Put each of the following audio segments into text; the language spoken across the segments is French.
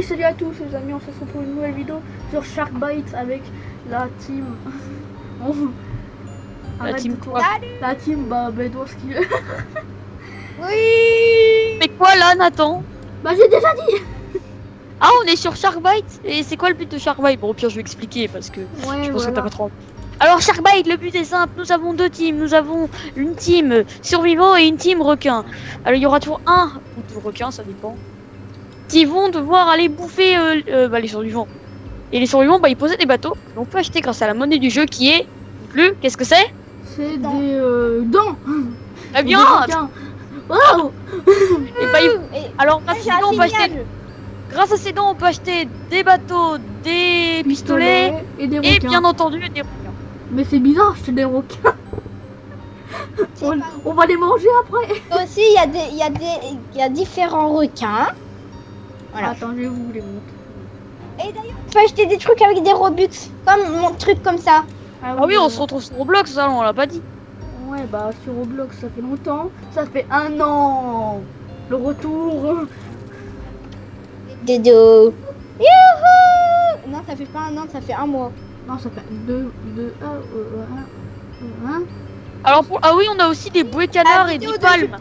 Hey, salut à tous les amis, on se retrouve pour une nouvelle vidéo sur Sharkbite avec la team... La team quoi? La team, Bedwars qui... Oui. Mais quoi là, Nathan? Bah j'ai déjà dit. Ah, on est sur Sharkbite. Et c'est quoi le but de Sharkbite? Bon, au pire, je vais expliquer parce que je pense que t'as pas trop. Alors, Sharkbite, le but est simple. Nous avons deux teams. Nous avons une team survivant et une team requin. Alors, il y aura toujours un ou deux requins, ça dépend, qui vont devoir aller bouffer les survivants. Et les survivants, ils possèdent des bateaux que l'on peut acheter grâce à la monnaie du jeu qui est... Plus, qu'est-ce que c'est? C'est des dents. Très bien. Waouh. Alors, on peut acheter... Grâce à ces dents, on peut acheter des bateaux, des pistolets et des et requins. bien entendu des requins. Mais c'est bizarre, acheter des requins. On va les manger après. Aussi, il y a différents requins. Voilà. Attends, je vais vous les montrer. Et d'ailleurs, on peut acheter des trucs avec des Robux, comme mon truc comme ça. Ah oui, on se retrouve sur Roblox, ça, on l'a pas dit. Ouais, bah sur Roblox, ça fait longtemps. Ça fait 1 an. Le retour. Dodo. Youhou! Non, ça fait pas 1 an, ça fait 1 mois. Non, ça fait 2, 1. Alors, ah oui, on a aussi des bouées canards et des palmes.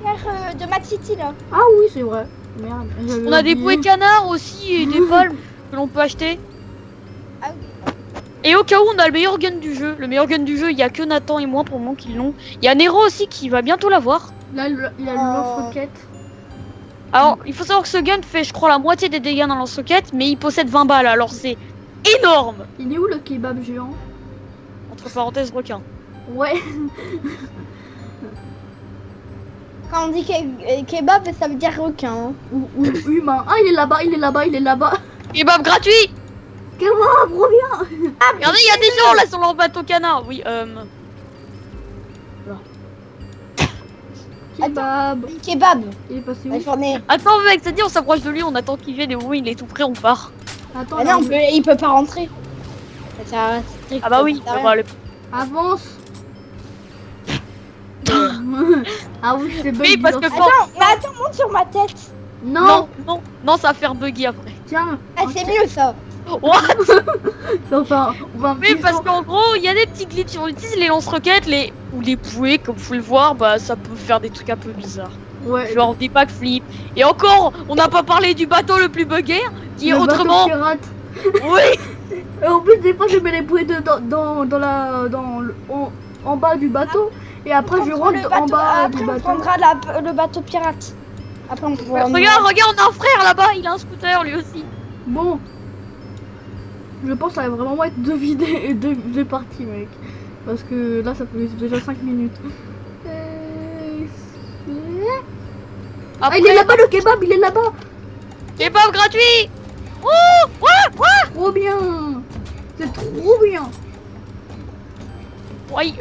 De Mad City là. Ah oui, c'est vrai. Merde. On a des bouées canards aussi et des palmes que l'on peut acheter. Ah oui. Et au cas où, on a le meilleur gun du jeu. Le meilleur gun du jeu, il y a que Nathan et moi pour le moment qui l'ont. Il y a Nero aussi qui va bientôt l'avoir. Là, il y a le lance-roquette. Alors, il faut savoir que ce gun fait, je crois, la moitié des dégâts dans le lance-roquette, mais il possède 20 balles, alors c'est énorme. Il est où le kebab géant? Entre parenthèses, requin. Ouais. Quand on dit kebab, ça veut dire requin. Ou humain. Ah, il est là-bas, il est là-bas, il est là-bas. Kebab gratuit. Kebab, reviens. Ah, regardez, il y a des gens là sur leur bateau canard. Oui, Kebab. Kebab. Il est passé où? Attends, mec, c'est dit, on s'approche de lui, on attend qu'il vienne et où il est tout prêt, on part. Attends, ah non, il peut pas rentrer. Ah bah oui, on va le... Avance. Ah oui, c'est buggy. Oui, parce que attends, monte sur ma tête. Non, ça va faire buggy après. Tiens. Ah, c'est mieux ça. What? Enfin, oui, parce qu'en gros, il y a des petits glitches. On utilise les lance-roquettes, ou les bouées, comme vous pouvez le voir, ça peut faire des trucs un peu bizarres. Ouais. Genre des backflips. Et encore, on n'a pas parlé du bateau le plus buggé, qui est autrement. Oui. Et en plus, des fois, je mets les bouées en bas du bateau. Et après, je rentre en bas du bateau. On prendra le bateau pirate. Après, on pourra... Regarde, on a un frère là-bas, il a un scooter lui aussi. Bon. Je pense que ça va vraiment être deux parties, mec. Parce que là, ça fait déjà 5 minutes. Après... Ah, il est là-bas, le kebab, il est là-bas. Kebab gratuit. Oh, ouais. Trop bien. C'est trop bien. Ouais.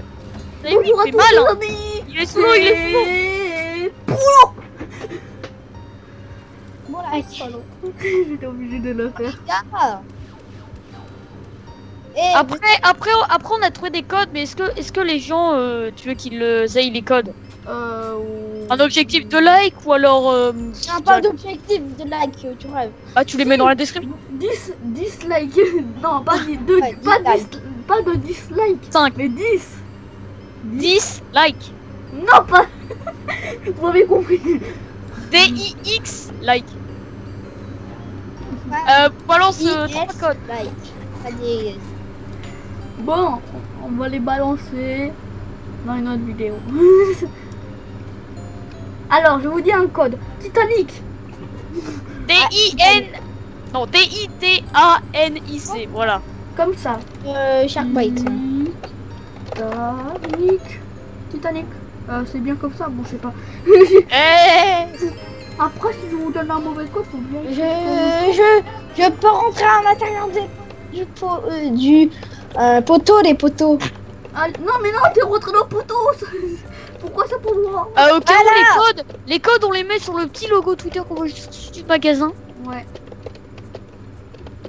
Bonjour à tous les amis. Il est slow, il est slow. Bon là, j'étais obligé de le faire. Et après, on a trouvé des codes, mais est-ce que les gens, tu veux qu'ils aient les codes? Un objectif de like ou alors... pas d'objectif de like, tu rêves. Ah, tu les mets dans la description? 10 likes. Non, pas de dislike. 5. Mais 10. 10 likes. Non, pas... Vous m'avez compris. DIX like. Balance 3 codes. Like. Bon, on va les balancer dans une autre vidéo. Alors, je vous dis un code. Titanic. D-I-N... Non, D-I-T-A-N-I-C, voilà. Comme ça. Sharkbite. Titanic. C'est bien comme ça, bon, je sais pas. Après, si je vous donne un mauvais code, faut bien... Je peux rentrer à l'intérieur du poteau, les poteaux. Ah, non, mais non, t'es rentré dans le poteau. Pourquoi ça pour moi? Ok, les codes, on les met sur le petit logo Twitter qu'on voit juste du magasin. Ouais.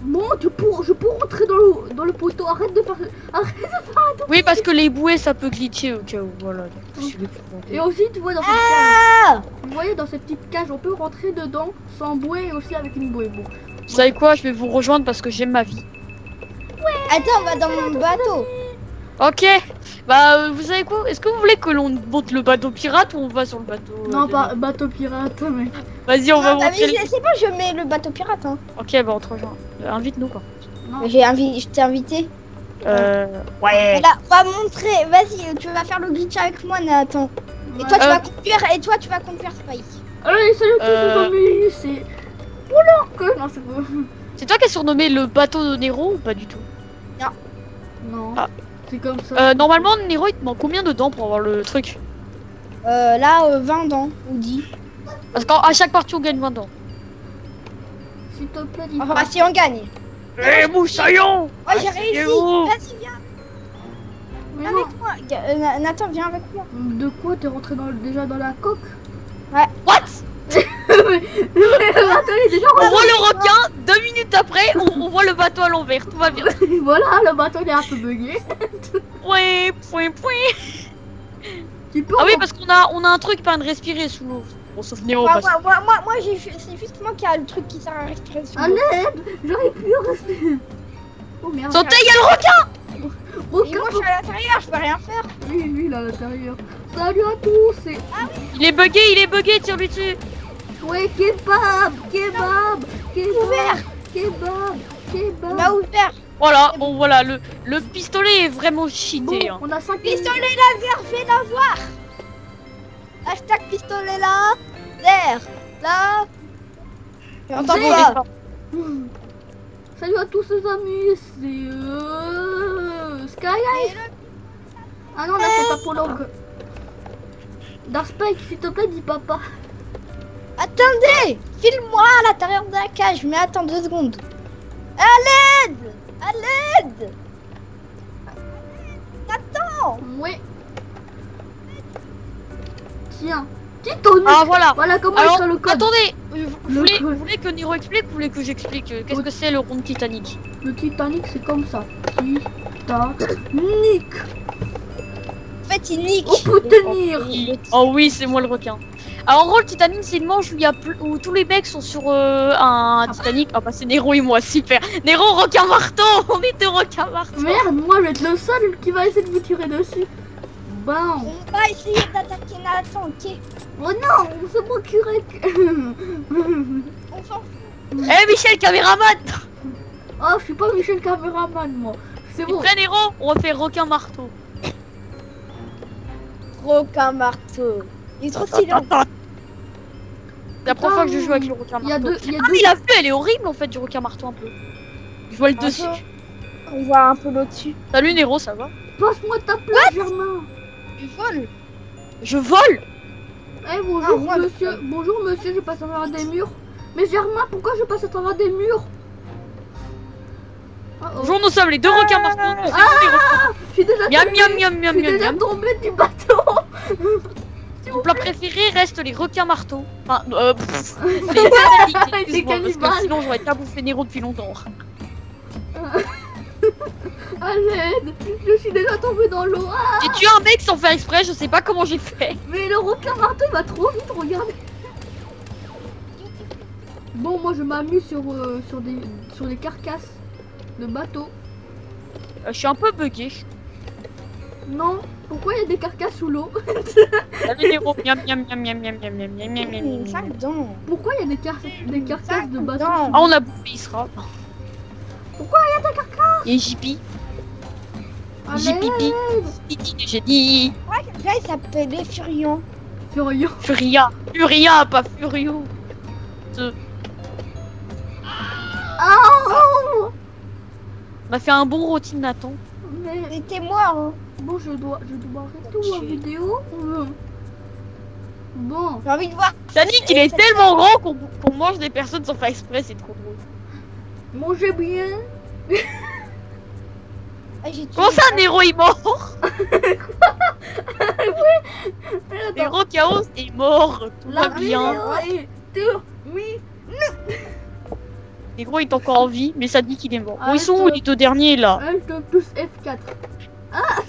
Bon, je peux rentrer dans le poteau. Arrête de faire un tour. Oui, parce que les bouées, ça peut glitcher au cas où. Voilà. Donc, je vais plus monter. Et aussi, tu vois, dans cette Ah cage. Vous voyez, dans cette petite cage, on peut rentrer dedans sans bouée et aussi avec une bouée. Bon. Vous savez quoi? Je vais vous rejoindre parce que j'aime ma vie. Attends, on va dans mon bateau. Ok. Bah, vous savez quoi? Est-ce que vous voulez que l'on monte le bateau pirate ou on va sur le bateau Non, des- pas bateau pirate, mais. Vas-y, on va Ah, monter. mais c'est bon, je mets le bateau pirate. Hein. Ok, bah, on te rejoint. Invite-nous, quoi. Non. Je t'ai invité. Ouais. Là, on va montrer. Vas-y, tu vas faire le glitch avec moi, Nathan. Et toi, tu vas conduire. Et toi, tu vas conduire Spike. Allez, salut tous les amis, c'est. Oula que. Non, c'est pas. C'est toi qui as surnommé le bateau de Nero ou pas du tout? Non. Ah. C'est comme ça. Normalement, Nero, il te manque combien de dents pour avoir le truc? Là, 20 ans, ou 10. Parce qu'à chaque partie, on gagne 20 dents. S'il te plaît, dis Enfin, pas. si on gagne. Eh, moussaillon! Oh, j'ai réussi. Asseyez-vous. Vas-y, viens Mais avec non. moi. Nathan, viens avec moi. De quoi t'es rentré déjà dans la coque? What? Mais attends, il est déjà On voit le requin, 2 minutes après, on voit le bateau à l'envers, tout va bien. rentré. Voilà, le bateau il est un peu bugué. Ouais, point. Tu peux Ah oui, parce qu'on a un truc, pas de respirer sous l'eau. Bon, sauf Nero, parce que... Moi c'est juste moi qui a le truc qui sert à respirer sur À l'eau. l'aide, j'arrive plus à respirer. Oh merde. Santé, il y a le requin! Et Aucun moi je suis à l'intérieur, je peux rien faire. lui, il est à l'intérieur. Salut à tous, c'est. Il est bugué, tire-lui dessus. Ouais, kebab, kebab, Ouvert. kebab, Il kebab. m'a ouvert. Voilà, bon voilà, le pistolet est vraiment cheaté. Bon, Hein. on a 5 Pistolet laser, fais l'avoir. Hashtag pistolet là. There. Là. J'entends There. pas. Salut à tous les amis, c'est Skylife. Ah non, là c'est pas Polog. Dark Spike, s'il te plaît, dis papa. Attendez. File-moi à l'intérieur de la cage. Mais attends 2 secondes. À l'aide. À l'aide. Attends. Ouais. Tiens, Titonic. Ah voilà. Voilà comment Alors, écrire le code. attendez, vous Le voulez, code. vous voulez que Nero explique ou vous voulez que j'explique qu'est-ce que c'est le rond Titanic? Le Titanic, c'est comme ça. Titanic. En fait, il nique. On peut tenir. Oh oui, c'est moi le requin. Alors en gros, le Titanic, c'est une manche où, où tous les mecs sont sur un Titanic. Ah bah c'est Nero et moi, super. Nero, requin marteau. On était requin marteau. Merde, moi je vais être le seul qui va essayer de vous tirer dessus. Bon. On va essayer d'attaquer Nathan, ok? Oh non, c'est moi qui On s'en fout. Eh Michel, caméraman. Oh, je suis pas Michel Caméraman, moi. C'est Et bon. près Nero, on refait requin marteau. Requin marteau. Il est trop stylé. C'est la première fois que je joue avec le requin Il y a marteau. deux. Ah mais la vue, elle est horrible en fait du requin marteau un peu. Je vois le Un dessus. peu. On voit un peu l'au-dessus. Salut Nero, ça va? Passe-moi ta place, Germain. Tu voles. Je vole. Eh, bonjour, Ah, moi, monsieur. Bonjour, monsieur, je passe à travers des murs. Mais Germain, pourquoi je passe à travers des murs? Oh, oh. Bonjour, nous sommes les deux requins marteaux. Je suis déjà Miam tombée. miam miam miam Je suis miam déjà miam. tombée du bateau. Mon plat préféré reste les requins marteaux. Enfin, les Titanic, excuse-moi, parce cannibales. que sinon j'aurais pas bouffé Nero depuis longtemps. À l'aide, je suis déjà tombée dans l'eau. Ah, J'ai tué un mec sans faire exprès, je sais pas comment j'ai fait. mais le requin marteau il va trop vite, regardez. Bon, moi je m'amuse sur des carcasses de bateaux. Je suis un peu bugué. Non, pourquoi il y a des carcasses sous l'eau? Salut Nero, miam miam miam miam miam miam miam miam miam miam. 5 dents. Pourquoi il y a des carcasses de bateaux? Non. Ah on a bouffé Isra. Pourquoi il y a des carcasses? Et Jipi. À Jipi. l'aide. J'ai dit Là, il s'appelle les Furions. Furieux. Furia. Furia, pas Furio. Ah, oh, On a fait un bon routine Nathan. mais C'était moi, hein. bon, je dois arrêter la vidéo. Bon, J'ai envie de voir. Titanic, il est tellement grand qu'on mange des personnes sans faire exprès, c'est trop drôle. mangez bien. Ah, j'ai tué Comment ça, une Nero est mort? Attends, Nero Chaos est mort, tout la va bien. vidéo est terminée. Négro il est encore en vie, mais ça dit qu'il est mort. Bon, ils Arrête, sont où? Il est au dernier là. Alt plus F4. Ah